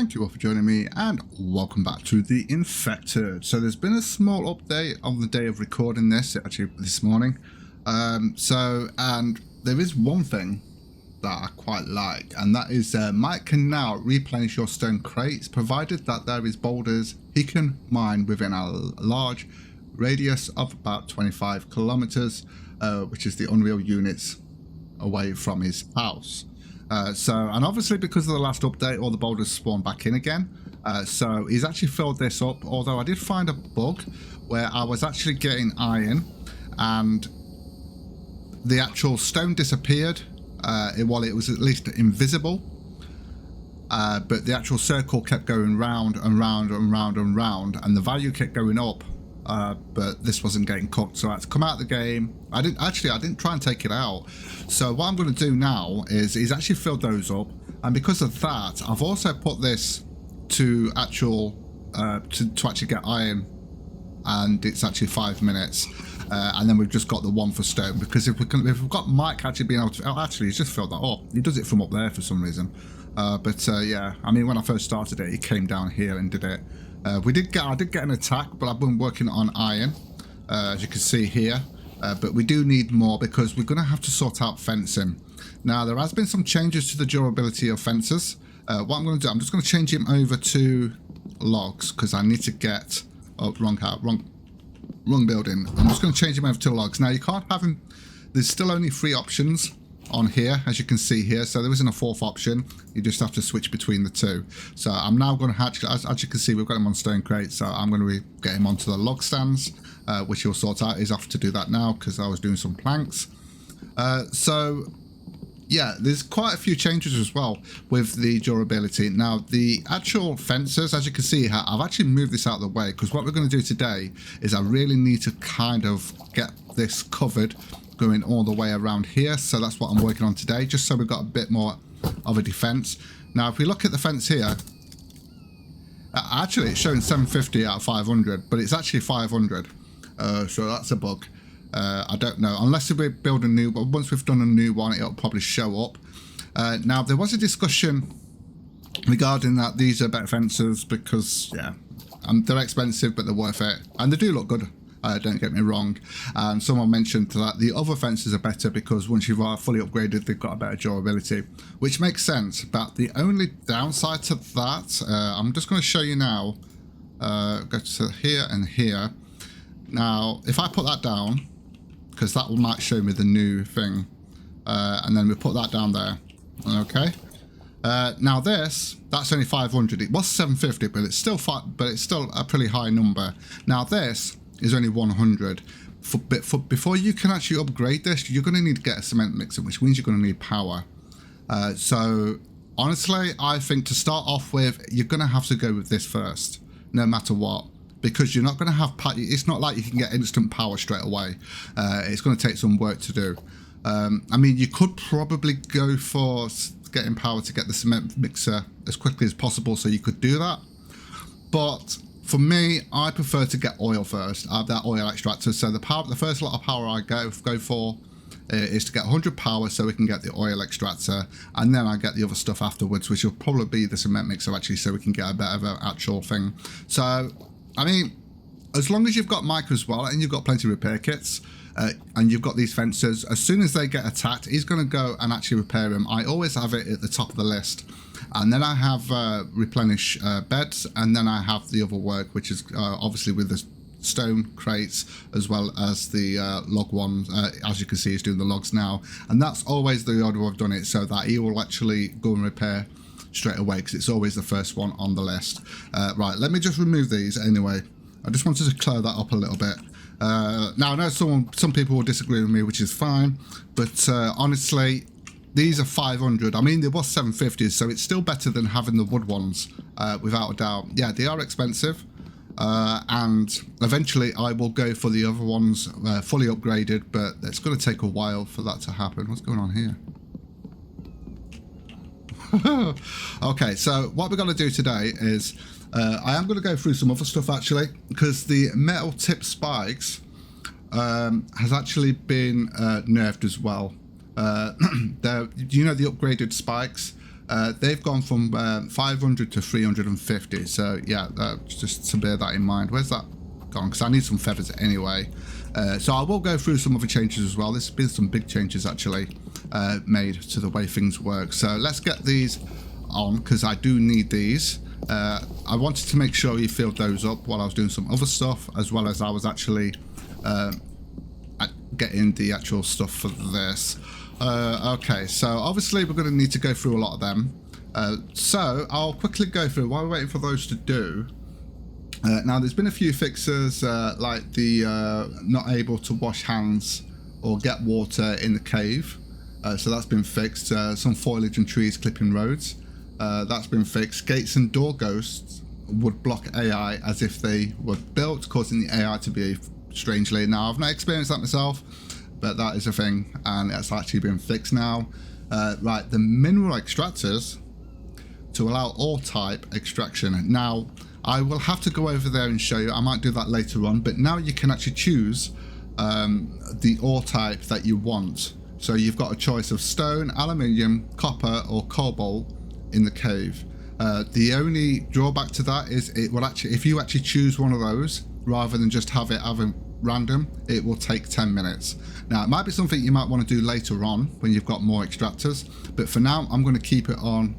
Thank you all for joining me and welcome back to the Infected. So there's been a small update on the day of recording this, actually this morning. And there is one thing that I quite like, and that is Mike can now replenish your stone crates, provided that there is boulders he can mine within a large radius of about 25 kilometers, which is the Unreal units away from his house. And obviously because of the last update, all the boulders spawn back in again. So he's actually filled this up, although I did find a bug where I was actually getting iron and the actual stone disappeared. While it was at least invisible, but the actual circle kept going round and round and round and round, and the value kept going up. But this wasn't getting cooked, so I had to come out of the game. I didn't try and take it out. So what I'm going to do now is he's actually filled those up, and because of that, I've also put this to actual to actually get iron, and it's actually 5 minutes. And then we've just got the one for stone, because if we've got Mike actually being able to, actually he's just filled that up. He does it from up there for some reason. Yeah, I mean, when I first started it, he came down here and did it. I did get an attack, but I've been working on iron, as you can see here. But we do need more because we're going to have to sort out fencing. Now, there has been some changes to the durability of fences. What I'm going to do, I'm just going to change him over to logs, because I need to get, wrong building. I'm just going to change him over to logs. Now, you can't have him, there's still only 3 options on here, as you can see here, so there isn't a 4th option. You just have to switch between the 2. So I'm now going to actually, as you can see, we've got him on stone crates, so I'm going to get him onto the log stands, which he'll sort out. He's off to do that now because I was doing some planks. Yeah, there's quite a few changes as well with the durability. Now, the actual fences, as you can see here, I've actually moved this out of the way, because what we're going to do today is I really need to kind of get this covered going all the way around here. So that's what I'm working on today, just so we've got a bit more of a defense. Now, if we look at the fence here, actually it's showing 750 out of 500, but it's actually 500. So that's a bug. I don't know, unless we build a new, but once we've done a new one, it'll probably show up. Now, there was a discussion regarding that these are better fences because, yeah, they're expensive, but they're worth it, and they do look good. Don't get me wrong. And someone mentioned that the other fences are better because once you've fully upgraded, they've got a better durability, which makes sense. But the only downside to that, I'm just going to show you now. Go to here and here. Now, if I put that down, because that might show me the new thing, and then we put that down there. Okay. Now that's only 500. It was 750, but it's still a pretty high number. Now this is only 100. Before you can actually upgrade this, you're going to need to get a cement mixer, which means you're going to need power. So honestly, I think to start off with, you're going to have to go with this first, no matter what. Because you're not going to have, it's not like you can get instant power straight away. It's going to take some work to do. I mean, you could probably go for getting power to get the cement mixer as quickly as possible, so you could do that. But for me, I prefer to get oil first. I have that oil extractor. So the first lot of power I go for is to get 100 power so we can get the oil extractor, and then I get the other stuff afterwards, which will probably be the cement mixer actually, so we can get a better of an actual thing. So I mean, as long as you've got Mike as well, and you've got plenty of repair kits, and you've got these fences, as soon as they get attacked, he's going to go and actually repair them. I always have it at the top of the list. And then I have replenish beds, and then I have the other work, which is obviously with the stone crates, as well as the log ones. As you can see, he's doing the logs now. And that's always the order I've done it, so that he will actually go and repair straight away, because it's always the first one on the list. Right, let me just remove these anyway. I just wanted to clear that up a little bit. Now, I know some people will disagree with me, which is fine, but honestly, these are 500. I mean, there was 750, so it's still better than having the wood ones, without a doubt. Yeah, they are expensive, and eventually I will go for the other ones fully upgraded, but it's going to take a while for that to happen. What's going on here? Okay, so what we're going to do today is I am going to go through some other stuff actually, because the metal tip spikes has actually been nerfed as well. You know, the upgraded spikes, they've gone from 500 to 350. So yeah, just to bear that in mind. Where's that gone? Because I need some feathers anyway. So I will go through some other changes as well. There's been some big changes actually made to the way things work. So let's get these on, because I do need these. I wanted to make sure you filled those up while I was doing some other stuff, as well as I was actually getting the actual stuff for this. Okay, so obviously we're going to need to go through a lot of them. So I'll quickly go through while we're waiting for those to do. Now there's been a few fixes like the not able to wash hands or get water in the cave. So that's been fixed. Some foliage and trees clipping roads. That's been fixed. Gates and door ghosts would block AI as if they were built, causing the AI to behave strangely. Now I've not experienced that myself, but that is a thing, and it's actually been fixed now. Right, the mineral extractors to allow all type extraction. Now I will have to go over there and show you. I might do that later on, but now you can actually choose the ore type that you want. So you've got a choice of stone, aluminium, copper, or cobalt in the cave. The only drawback to that is it will actually, if you actually choose one of those rather than just have it random, it will take 10 minutes. Now it might be something you might want to do later on when you've got more extractors, but for now I'm going to keep it on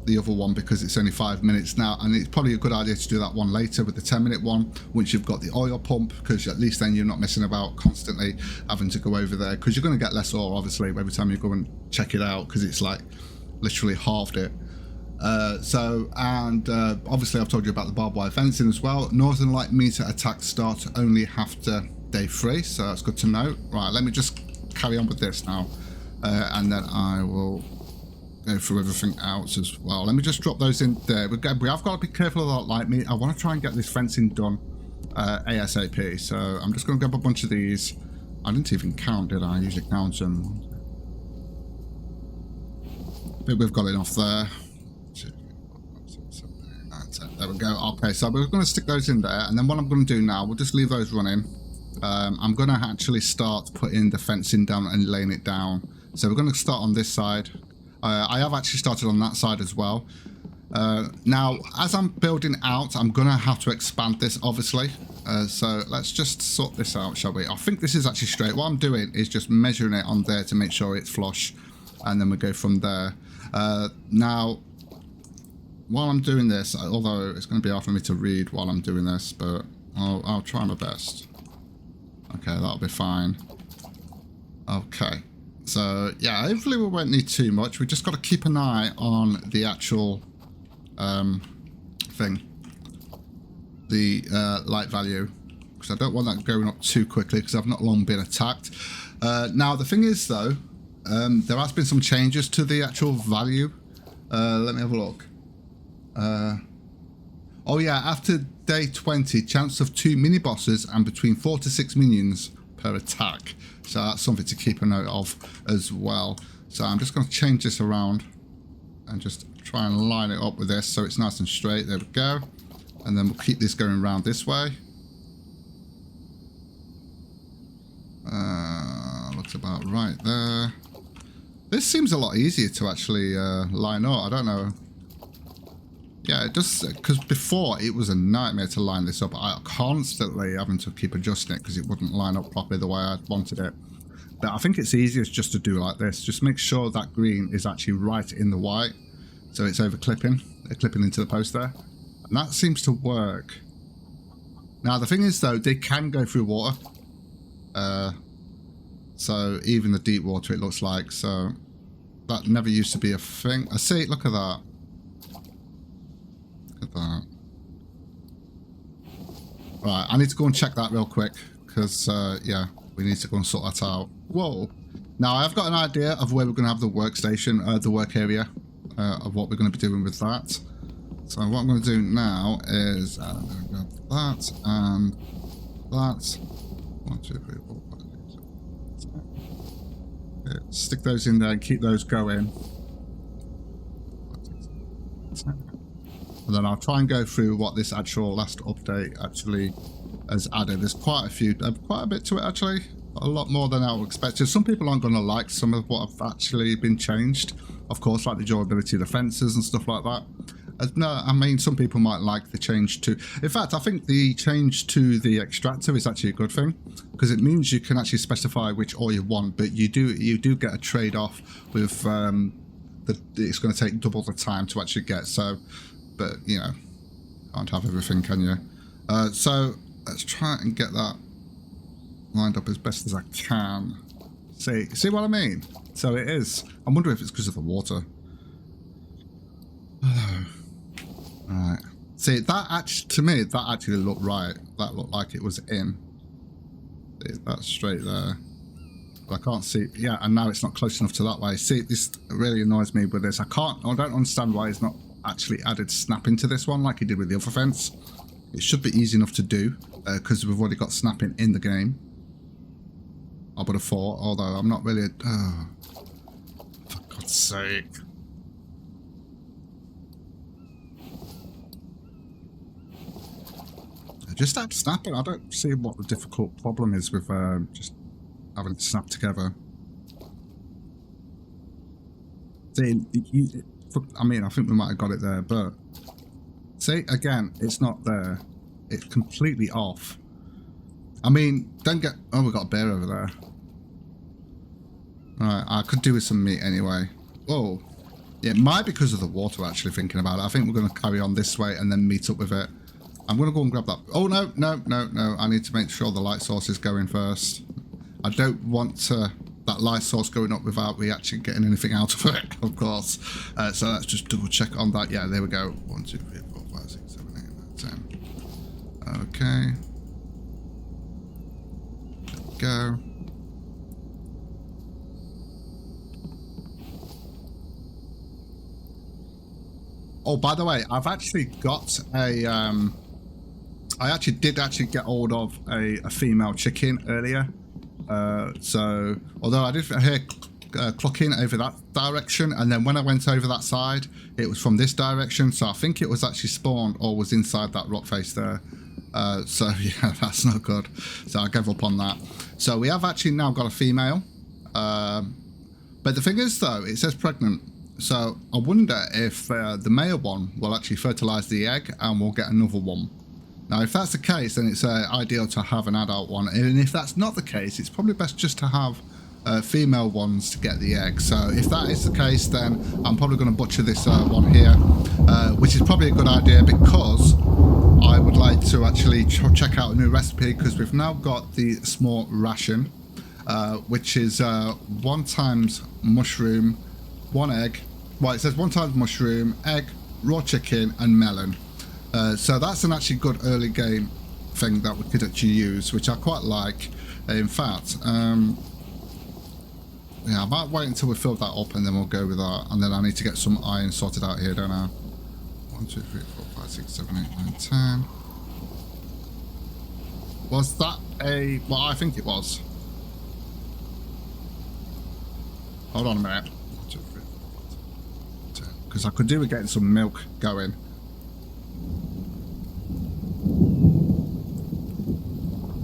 the other one because it's only 5 minutes now, and it's probably a good idea to do that one later with the 10-minute one once you've got the oil pump, because at least then you're not messing about constantly having to go over there, because you're going to get less ore obviously every time you go and check it out, because it's like literally halved it. Obviously I've told you about the barbed wire fencing as well. Northern light meter attacks start only after day 3, so that's good to know. Right, let me just carry on with this now, and then I will go through everything else as well. Let me just drop those in there. We have got to be careful of that light meter. I want to try and get this fencing done ASAP, so I'm just going to grab a bunch of these. I didn't even count, did I? Usually count them. But we've got enough there. There we go. Okay, so we're going to stick those in there, and then what I'm going to do now, we'll just leave those running. I'm going to actually start putting the fencing down and laying it down. So we're going to start on this side. I have actually started on that side as well. Now, as I'm building out, I'm going to have to expand this, obviously. So let's just sort this out, shall we? I think this is actually straight. What I'm doing is just measuring it on there to make sure it's flush, and then we go from there. Now, while I'm doing this, although it's going to be hard for me to read while I'm doing this, but I'll try my best. Okay, that'll be fine. Okay, so yeah, hopefully we won't need too much. We just got to keep an eye on the actual thing, the light value, because I don't want that going up too quickly because I've not long been attacked. Now the thing is though, there has been some changes to the actual value. Let me have a look. Oh yeah, after day 20, chance of 2 mini bosses and between 4 to 6 minions per attack. So that's something to keep a note of as well. So I'm just going to change this around and just try and line it up with this so it's nice and straight. There we go. And then we'll keep this going around this way. Looks about right there. This seems a lot easier to actually line up. I don't know. Yeah, it does, because before it was a nightmare to line this up. I constantly having to keep adjusting it because it wouldn't line up properly the way I wanted it. But I think it's easiest just to do like this. Just make sure that green is actually right in the white, so it's over clipping into the post there. And that seems to work. Now the thing is though, they can go through water. So even the deep water it looks like, so that never used to be a thing. I see, look at that. Look at that. Right, I need to go and check that real quick, because yeah, we need to go and sort that out. Whoa. Now I've got an idea of where we're going to have the workstation, the work area, of what we're going to be doing with that. So what I'm going to do now is I'm going to grab that and that. 1, 2, 3, 4, 5, 6, 7, 8. Okay, stick those in there and keep those going. And then I'll try and go through what this actual last update actually has added. There's quite a few, quite a bit to it actually. a lot more than I expected. Some people aren't going to like some of what have actually been changed. Of course, like the durability of the fences and stuff like that. No, I mean, some people might like the change to... In fact, I think the change to the extractor is actually a good thing, because it means you can actually specify which ore you want, but you do get a trade-off with it's going to take double the time to actually get. So, but you know, can't have everything, can you? So let's try and get that lined up as best as I can. See what I mean? So it is. I wonder if it's because of the water. Right. See, that actually, to me, that actually looked right. That looked like it was in. See, that's straight there. But I can't see. Yeah, and now it's not close enough to that way. See, this really annoys me with this. I don't understand why he's not actually added snapping to this one like he did with the other fence. It should be easy enough to do because we've already got snapping in the game. I would have thought, although I'm not really... Oh, for God's sake. Just add snapping. I don't see what the difficult problem is with just having to snap together. See, I mean, I think we might have got it there, but... See, again, it's not there. It's completely off. I mean, don't get... Oh, we've got a bear over there. Alright, I could do with some meat anyway. Whoa. Yeah, it might be because of the water, actually, thinking about it. I think we're going to carry on this way and then meet up with it. I'm going to go and grab that. Oh, no. I need to make sure the light source is going first. I don't want that light source going up without we actually getting anything out of it, of course. So let's just double check on that. Yeah, there we go. 1, 2, 3, 4, 5, 6, 7, 8, 9, 10. Okay. Go. Oh, by the way, I've actually got a... I actually did get hold of a female chicken earlier. So, although I did hear clucking over that direction, and then when I went over that side, it was from this direction. So I think it was actually spawned or was inside that rock face there. So yeah, that's not good. So I gave up on that. So we have actually now got a female. But the thing is, though, it says pregnant. So I wonder if the male one will actually fertilize the egg and we'll get another one. Now, if that's the case, then it's ideal to have an adult one. And if that's not the case, it's probably best just to have female ones to get the egg. So if that is the case, then I'm probably going to butcher this one here, which is probably a good idea because I would like to actually check out a new recipe because we've now got the small ration, which is 1 times mushroom, 1 egg. Well, it says 1 times mushroom, egg, raw chicken, and melon. So that's an actually good early game thing that we could actually use, which I quite like. In fact, yeah, I might wait until we fill that up and then we'll go with that. And then I need to get some iron sorted out here, don't I? 1, 2, 3, 4, 5, 6, 7, 8, 9, 10. Was that a... Well, I think it was. Hold on a minute. 1, 2, 3, 4, 5, 6, 10. Because I could do with getting some milk going.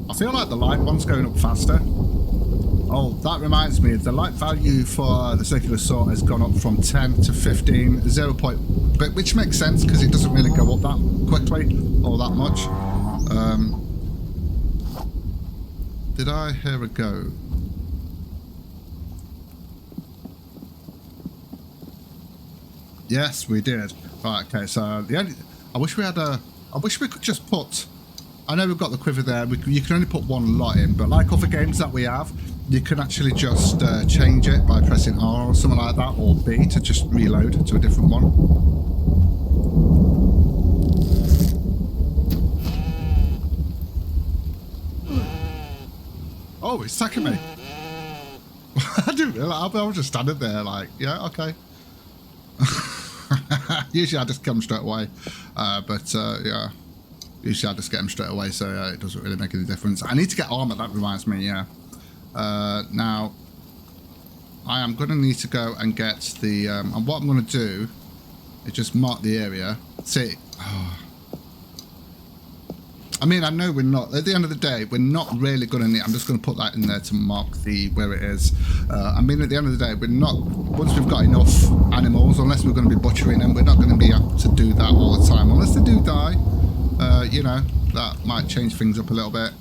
I feel like the light one's going up faster. Oh, that reminds me, the light value for the circular saw has gone up from 10 to 15, 0. But which makes sense because it doesn't really go up that quickly or that much. Did I hear a go? Yes, we did. Right, okay, so the only... I wish we could just put... I know we've got the quiver there. You can only put 1 lot in, but like other games that we have, you can actually just change it by pressing R or something like that, or B to just reload to a different one. Oh, it's attacking me. I didn't realize. I was just standing there like, yeah, okay. Usually I just come straight away, but yeah. Usually I just get them straight away, so it doesn't really make any difference. I need to get armor, that reminds me, yeah. Now, I am going to need to go and get the... and what I'm going to do is just mark the area. See, oh. I mean, I know we're not, at the end of the day, we're not really going to need, I'm just going to put that in there to mark where it is. I mean, at the end of the day, we're not, once we've got enough animals, unless we're going to be butchering them, we're not going to be able to do that all the time. Unless they do die, you know, that might change things up a little bit.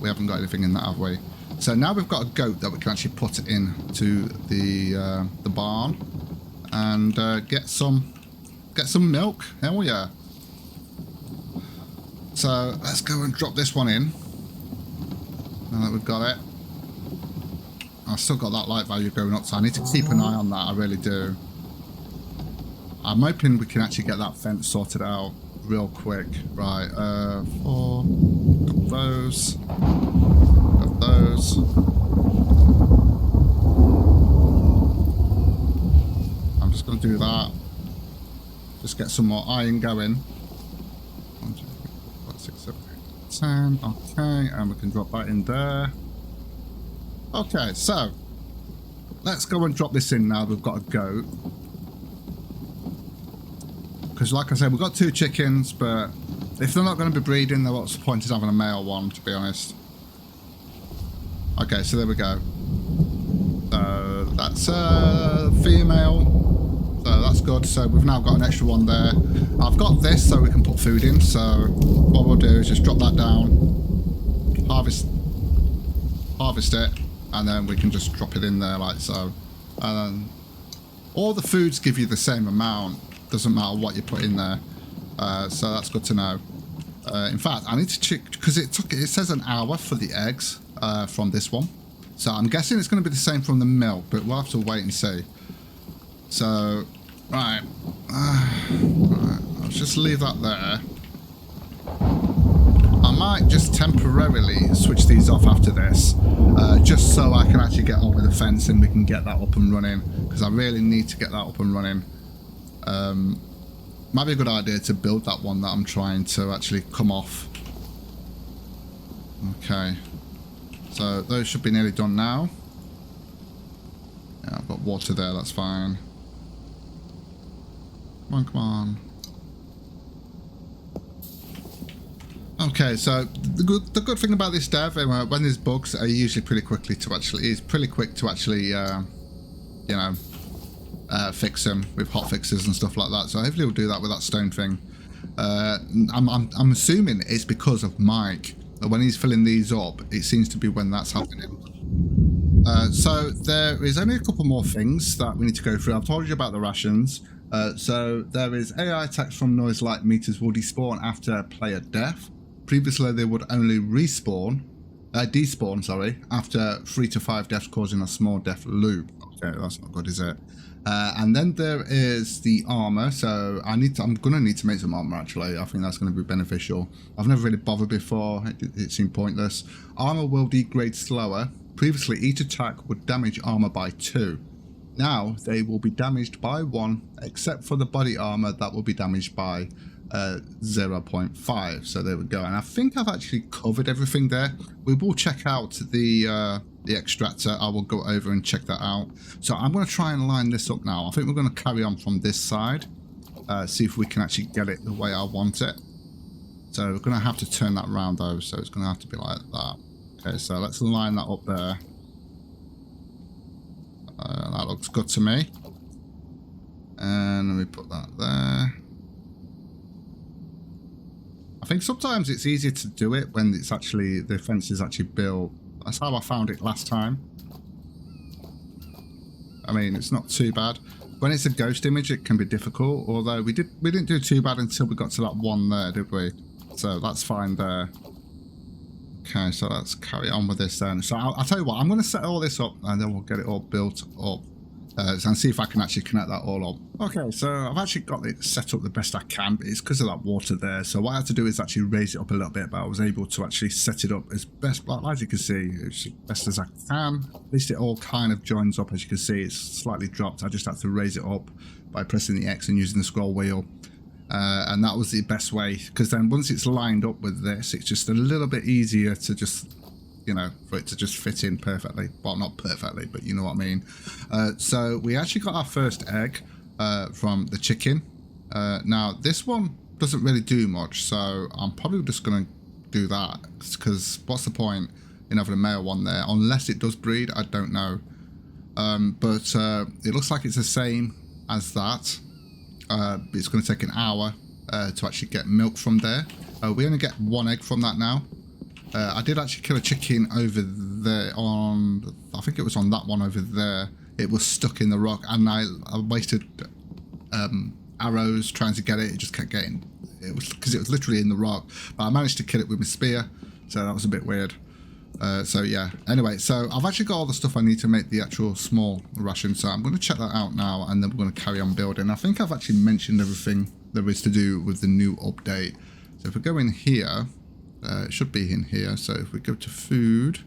We haven't got anything in that, have we? So now we've got a goat that we can actually put in to the barn and get some milk. Hell yeah. So let's go and drop this one in. Now that we've got it. I've still got that light value going up, so I need to keep an eye on that, I really do. I'm hoping we can actually get that fence sorted out real quick. Right, 4, got those. Got those. I'm just going to do that. Just get some more iron going. 1, 2, 3, 4, 5, 6, 7, 8, 10. Okay, and we can drop that in there. Okay, so let's go and drop this in now. We've got a goat. Because like I said, we've got 2 chickens, but if they're not going to be breeding, then what's the point of having a male one, to be honest? Okay, so there we go. That's a female. So that's good. So we've now got an extra one there. I've got this so we can put food in. So what we'll do is just drop that down, harvest it, and then we can just drop it in there like so. And all the foods give you the same amount. Doesn't matter what you put in there. So that's good to know. In fact, I need to check because it says an hour for the eggs from this one. So I'm guessing it's going to be the same from the milk, but we'll have to wait and see. So, right. Right. I'll just leave that there. I might just temporarily switch these off after this, just so I can actually get on with the fence and we can get that up and running, because I really need to get that up and running. Might be a good idea to build that one that I'm trying to actually come off. Okay. So those should be nearly done now. Yeah, I've got water there, that's fine. Come on, come on. Okay, so the good thing about this dev, when there's bugs, are usually pretty quick to actually, you know, fix them with hot fixes and stuff like that. So hopefully we'll do that with that stone thing. I'm assuming it's because of Mike. When he's filling these up, it seems to be when that's happening. So there is only a couple more things that we need to go through. I've told you about the rations. So there is AI attacks from noise light meters will despawn after player death. Previously they would only despawn, sorry, after 3 to 5 deaths causing a small death loop. Okay, that's not good, is it? And then there is the armor. So I'm gonna need to make some armor actually. I think that's gonna be beneficial. I've never really bothered before. It seemed pointless. Armor will degrade slower. Previously each attack would damage armor by 2. Now they will be damaged by 1, except for the body armor that will be damaged by 0.5. So there we go. And I think I've actually covered everything there. We will check out the extractor. I will go over and check that out. So I'm going to try and line this up now. I think we're going to carry on from this side, see if we can actually get it the way I want it. So we're going to have to turn that around though, so it's going to have to be like that. Okay, so let's line that up there. That looks good to me. And let me put that there. I think sometimes it's easier to do it when it's actually, the fence is actually built. That's how I found it last time. I mean, it's not too bad. When it's a ghost image, it can be difficult. Although we didn't do too bad until we got to that one there, did we? So that's fine there. Okay, so let's carry on with this then. So I'll tell you what, I'm going to set all this up and then we'll get it all built up. And see if I can actually connect that all up. Okay, so I've actually got it set up the best I can, but it's because of that water there. So what I had to do is actually raise it up a little bit, but I was able to actually set it up as best, as you can see, as best as I can. At least it all kind of joins up, as you can see. It's slightly dropped. I just had to raise it up by pressing the X and using the scroll wheel. And that was the best way, because then once it's lined up with this, it's just a little bit easier to just, you know, for it to just fit in perfectly. Well, not perfectly, but you know what I mean. So we actually got our first egg from the chicken. Now this one doesn't really do much, so I'm probably just going to do that, because what's the point in having a male one there unless it does breed? I don't know. But it looks like it's the same as that. It's going to take an hour to actually get milk from there. We only get 1 egg from that now. I did actually kill a chicken over there on, I think it was on that one over there. It was stuck in the rock, and I wasted arrows trying to get it. It just kept getting, it was because it was literally in the rock. But I managed to kill it with my spear, so that was a bit weird. So yeah, anyway, so I've actually got all the stuff I need to make the actual small ration, so I'm going to check that out now, and then we're going to carry on building. I think I've actually mentioned everything there is to do with the new update. So if we go in here, it should be in here. So if we go to food,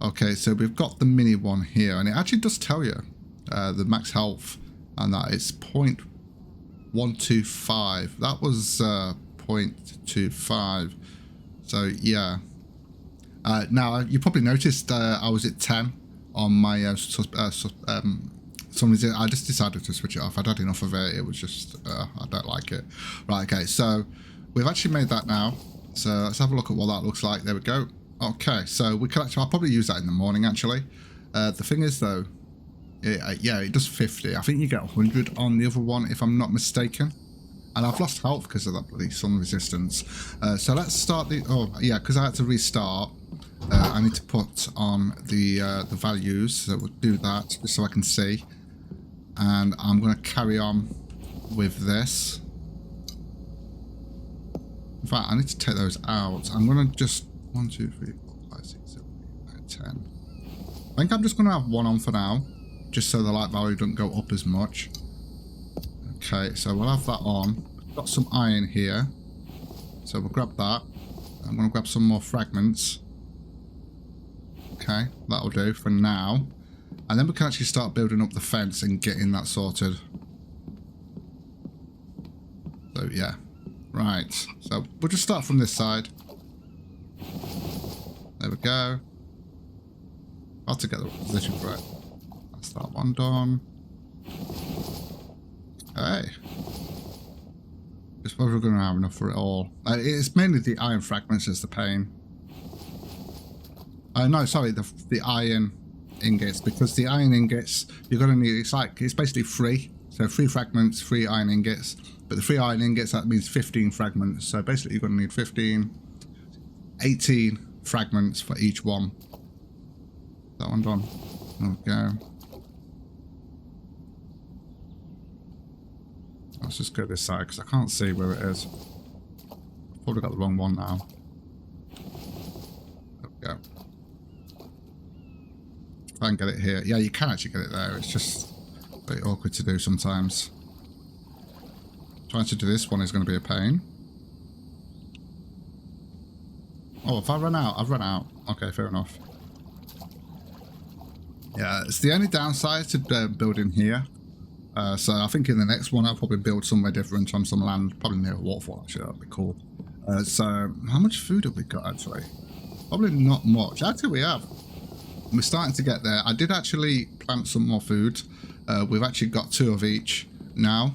okay, so we've got the mini one here, and it actually does tell you the max health, and that it's 0.125. That was 0.25. So yeah. Now, you probably noticed I was at 10 on my some reason. I just decided to switch it off. I'd had enough of it. It was just, I don't like it. Right, okay, so we've actually made that now. So let's have a look at what that looks like. There we go. Okay, so we can actually, I'll probably use that in the morning, actually. The thing is, though, yeah, it does 50. I think you get 100 on the other one, if I'm not mistaken. And I've lost health because of that bloody sun resistance. So let's start the, oh, yeah, because I had to restart. I need to put on the values, so we'll do that just so I can see. And I'm going to carry on with this. In fact, I need to take those out. I'm going to just 1, 2, 3, 4, 5, 6, 7, 8, 9, 10. I think I'm just going to have one on for now, just so the light value doesn't go up as much. Okay, so we'll have that on. Got some iron here, so we'll grab that. I'm going to grab some more fragments. Okay, that'll do for now. And then we can actually start building up the fence and getting that sorted. So yeah, right. So we'll just start from this side. There we go. I'll have to get the position for it. That's that one done. Okay. I suppose we're going to have enough for it all. It's mainly the iron fragments is the pain. No, sorry, the iron ingots, because the iron ingots you're going to need, it's basically 3. So 3 fragments, 3 iron ingots. But the 3 iron ingots, that means 15 fragments. So basically you're going to need 18 fragments for each one. That one done. There we go. Let's just go this side because I can't see where it is. I've probably got the wrong one now. There we go. Try and get it here. Yeah, you can actually get it there. It's just very awkward to do sometimes. Trying to do this one is going to be a pain. Oh, if I run out, I've run out. Okay, fair enough. Yeah, it's the only downside to building here. So I think in the next one I'll probably build somewhere different on some land, probably near a waterfall actually, that'd be cool. So how much food have we got actually? Probably not much. Actually we have. We're starting to get there. I did actually plant some more food. We've actually got 2 of each now.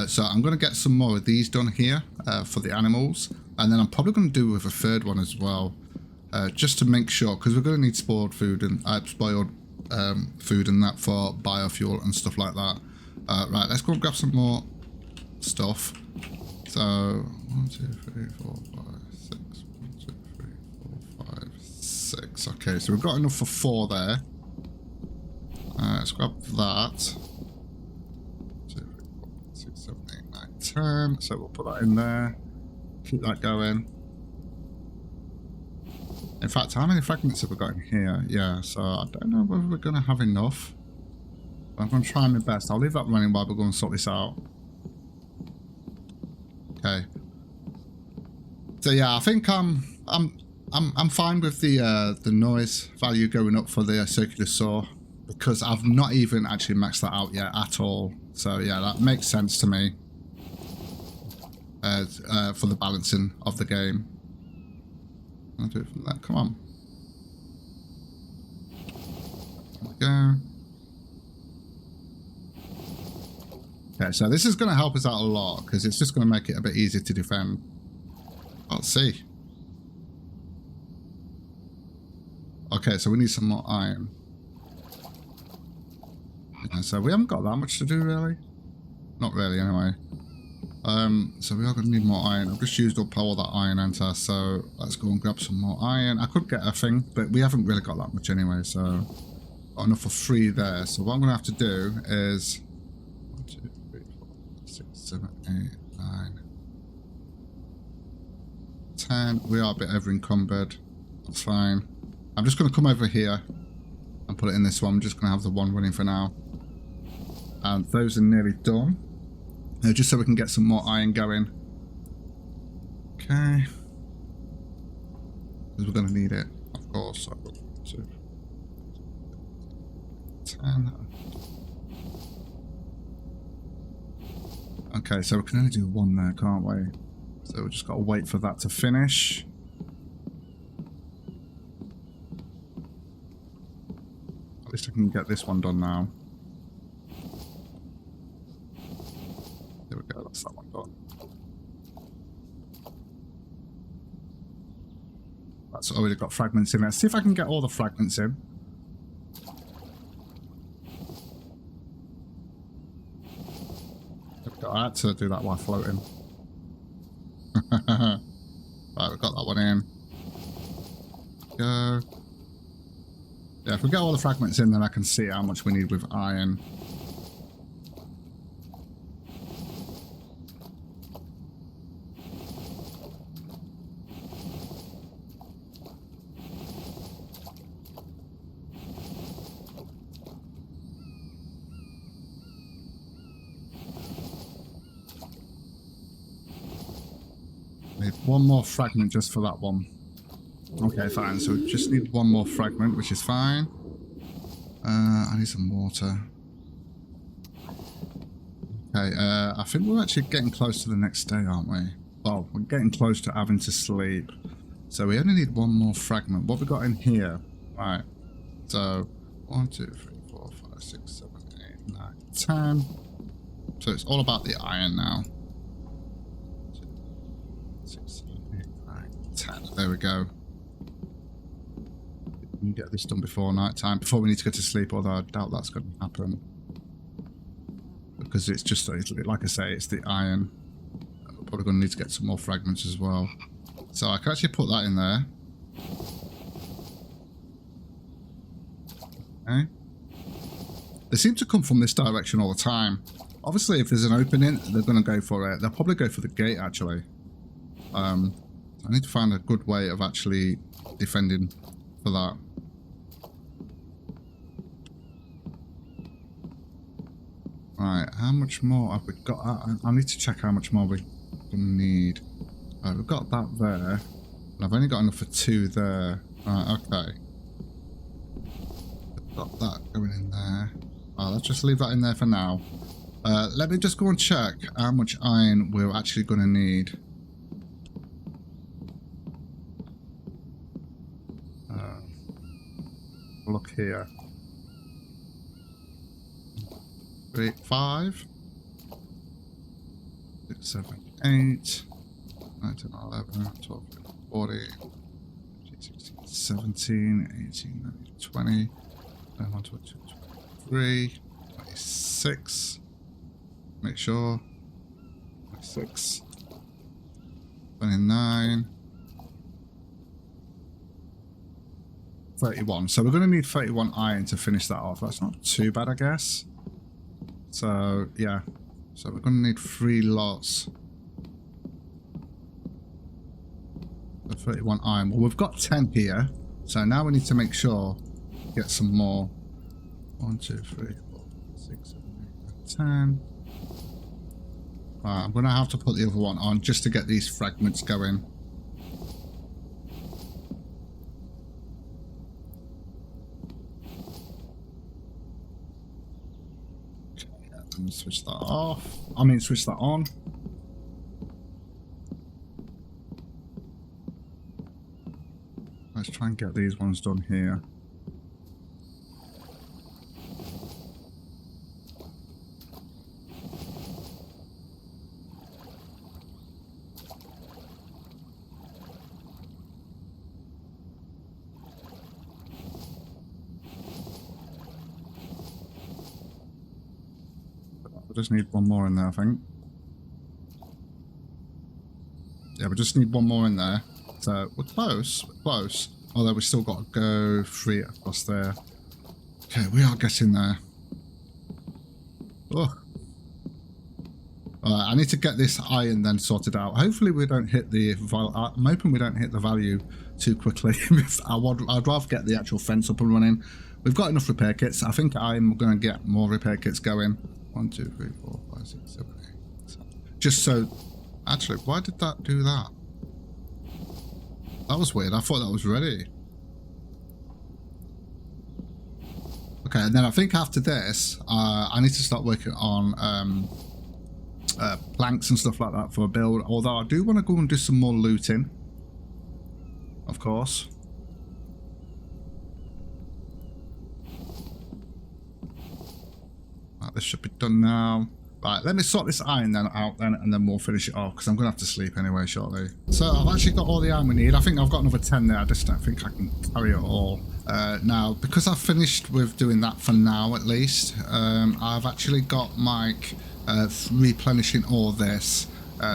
So I'm going to get some more of these done here for the animals. And then I'm probably going to do with a 3rd one as well. Just to make sure, because we're going to need spoiled food and food and that for biofuel and stuff like that. Right, let's go and grab some more stuff. So 1, 2, 3, 4, 5, 6. 1, 2, 3, 4, 5, 6. Okay, so we've got enough for 4 there. Let's grab that. 2, 3, 4, 5, 6, 7, 8, 9, 10. So we'll put that in there. Keep that going. In fact, how many fragments have we got in here? Yeah, so I don't know whether we're going to have enough. I'm going to try my best. I'll leave that running while we're going to sort this out. Okay. So yeah, I think I'm fine with the noise value going up for the circular saw, because I've not even actually maxed that out yet at all. So yeah, that makes sense to me for the balancing of the game. I'll do it from that. Come on. There we go. Okay, so this is going to help us out a lot because it's just going to make it a bit easier to defend. Let's see. Okay, so we need some more iron. Okay, so we haven't got that much to do, really. Not really, anyway. So we are going to need more iron. I've just used up all that iron, enter. So let's go and grab some more iron. I could get a thing, but we haven't really got that much anyway. So got enough for free there. So what I'm going to have to do is 1, 2, 3, 4, 6, 7, 8, 9, 10. We are a bit over encumbered. That's fine. I'm just going to come over here and put it in this one. I'm just going to have the one running for now. And those are nearly done. Just so we can get some more iron going. Okay. Because we're going to need it, of course. So 2, 10. Okay, so we can only do one there, can't we? So we've just got to wait for that to finish. At least I can get this one done now. There we go, that's that one done. That's already got fragments in there. See if I can get all the fragments in. There we go. I had to do that while floating. Right, we've got that one in. Go. Yeah, if we get all the fragments in, then I can see how much we need with iron. Need one more fragment just for that one. Okay, fine. So we just need one more fragment, which is fine. I need some water. Okay, I think we're actually getting close to the next day, aren't we? Well, we're getting close to having to sleep. So we only need one more fragment. What have we got in here? Right. So 1, 2, 3, 4, 5, 6, 7, 8, 9, 10. So it's all about the iron now. 6, 7, 8, 9, 10. There we go. We can get this done before night time, before we need to go to sleep, although I doubt that's going to happen. Because it's just, like I say, it's the iron. We're probably going to need to get some more fragments as well. So I can actually put that in there. Okay. They seem to come from this direction all the time. Obviously, if there's an opening, they're going to go for it. They'll probably go for the gate, actually. I need to find a good way of actually defending for that. Right, how much more have we got? I need to check how much more we're going to need. Right, we've got that there. And I've only got enough for 2 there. Right, okay. Got that going in there. Let's just leave that in there for now. Let me just go and check how much iron we're actually going to need. Look here. 3, 5, 6, 7, 8, 9, 10, 11, 12, 40, 16, 17, 18, 19, 20, 21, 22, 23, 26. Make sure. 26, 29, 31. So we're going to need 31 iron to finish that off. That's not too bad, I guess. So, yeah. So we're going to need 3 lots. So 31 iron. Well, we've got 10 here. So now we need to make sure get some more. 1, 2, 3, 4, 6, 7, 8, 10. Right, I'm going to have to put the other one on just to get these fragments going. Let me switch that off. I mean, switch that on. Let's try and get these ones done here. We just need one more in there, I think. Yeah, we just need one more in there. So we're close, we're close. Although we still got to go 3 across there. Okay, we are getting there. Oh. I need to get this iron then sorted out. Hopefully we don't hit the... I'm hoping we don't hit the value too quickly. I'd rather get the actual fence up and running. We've got enough repair kits. I think I'm going to get more repair kits going. 1, 2, 3, 4, 5, 6, 7, 8, 7. Just so... Actually, why did that do that? That was weird. I thought that was ready. Okay, and then I think after this, I need to start working on planks and stuff like that for a build. Although I do want to go and do some more looting, of course. Right, this should be done now. Right, let me sort this iron then out then, and then we'll finish it off because I'm going to have to sleep anyway shortly. So I've actually got all the iron we need. I think I've got another 10 there. I just don't think I can carry it all. Now, because I've finished with doing that for now at least, I've actually got Mike replenishing all this.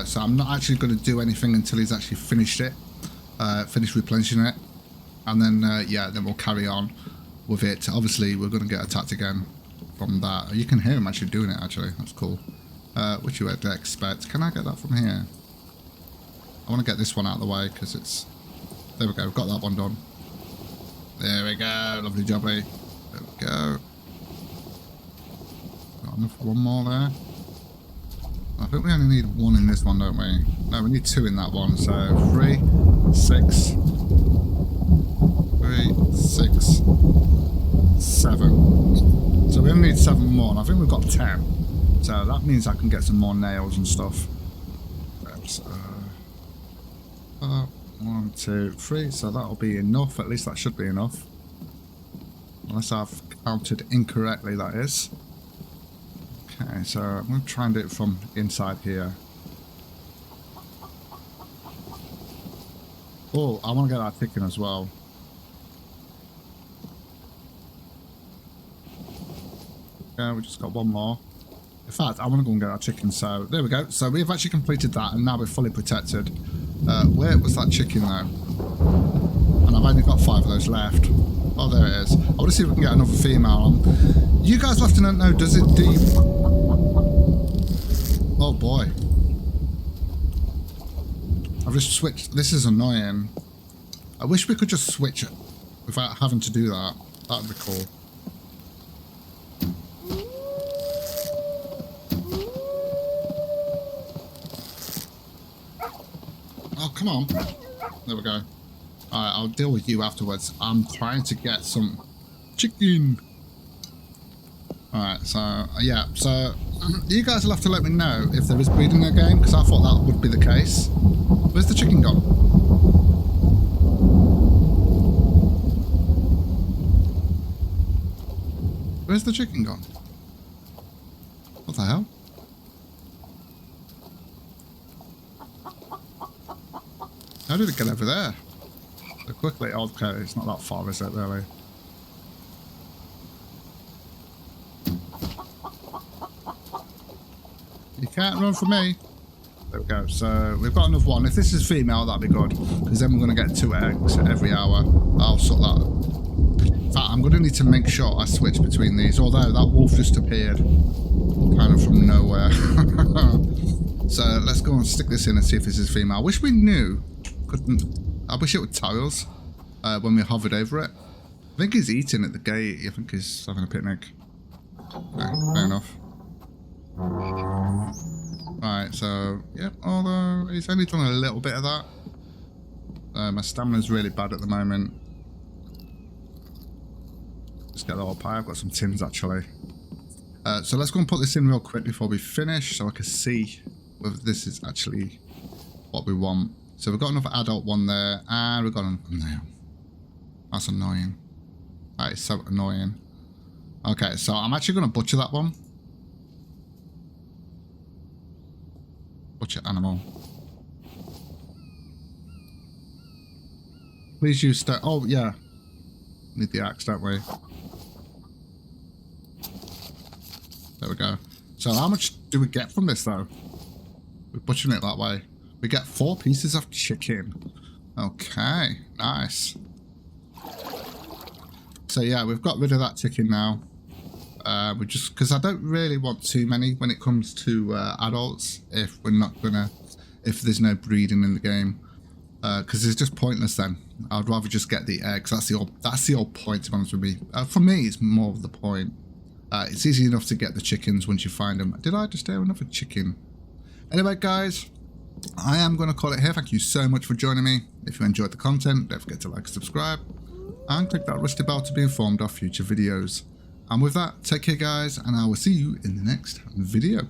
So I'm not actually going to do anything until he's actually finished it, finished replenishing it. And then, yeah, then we'll carry on with it. Obviously, we're going to get attacked again from that. You can hear him actually doing it, actually. That's cool. Which you would expect. Can I get that from here? I want to get this one out of the way because it's... There we go. We've got that one done. There we go. Lovely jobby. There we go. Got enough for one more there. I think we only need one in this one, don't we? No, we need 2 in that one. So 3, 6, 3, 6, 7. So we only need 7 more, and I think we've got 10. So that means I can get some more nails and stuff. That's 1, 2, 3. So that'll be enough. At least that should be enough. Unless I've counted incorrectly, that is. Okay, so I'm going to try and do it from inside here. Oh, I want to get that chicken as well. Yeah, we just got one more. In fact, I want to go and get our chicken, so there we go. So we've actually completed that, and now we're fully protected. Where was that chicken, though? And I've only got 5 of those left. Oh, there it is. I want to see if we can get another female on. You guys will have to know, does it deep... Oh, boy. I've just switched. This is annoying. I wish we could just switch it without having to do that. That would be cool. Oh, come on. There we go. Alright, I'll deal with you afterwards. I'm trying to get some chicken. Alright, so, yeah. So, you guys will have to let me know if there is breeding in the game, because I thought that would be the case. Where's the chicken gone? Where's the chicken gone? What the hell? How did it get over there so quickly? Oh, okay, it's not that far, is it, really? You can't run from me. There we go. So we've got another one. If this is female, that'd be good, because then we're going to get 2 eggs every hour. I'll sort that. In fact, I'm going to need to make sure I switch between these, although that wolf just appeared kind of from nowhere. So let's go and stick this in and see if this is female. I wish we knew. I wish it would tell us when we hovered over it. I think he's eating at the gate. I think he's having a picnic. Okay, fair enough. Right, so, yep, although he's only done a little bit of that. My stamina's really bad at the moment. Just get the old pie. I've got some tins, actually. So let's go and put this in real quick before we finish, so I can see whether this is actually what we want. So we've got another adult one there, and we've got another nail. That's annoying. That is so annoying. Okay, so I'm actually going to butcher that one. Butcher animal. Please use stone. Oh, yeah. Need the axe, don't we? There we go. So So how much do we get from this though? We're butchering it that way. We get 4 pieces of chicken. Okay, nice. So yeah, we've got rid of that chicken now. We just, because I don't really want too many when it comes to adults. If we're not gonna, if there's no breeding in the game, because it's just pointless then. I'd rather just get the eggs. That's the whole point, to be honest with me. For me, it's more of the point. It's easy enough to get the chickens once you find them. Did I just hear another chicken? Anyway, guys, I am going to call it here. Thank you so much for joining me. If you enjoyed the content, don't forget to like and subscribe. And click that rusty bell to be informed of future videos. And with that, take care, guys, and I will see you in the next video.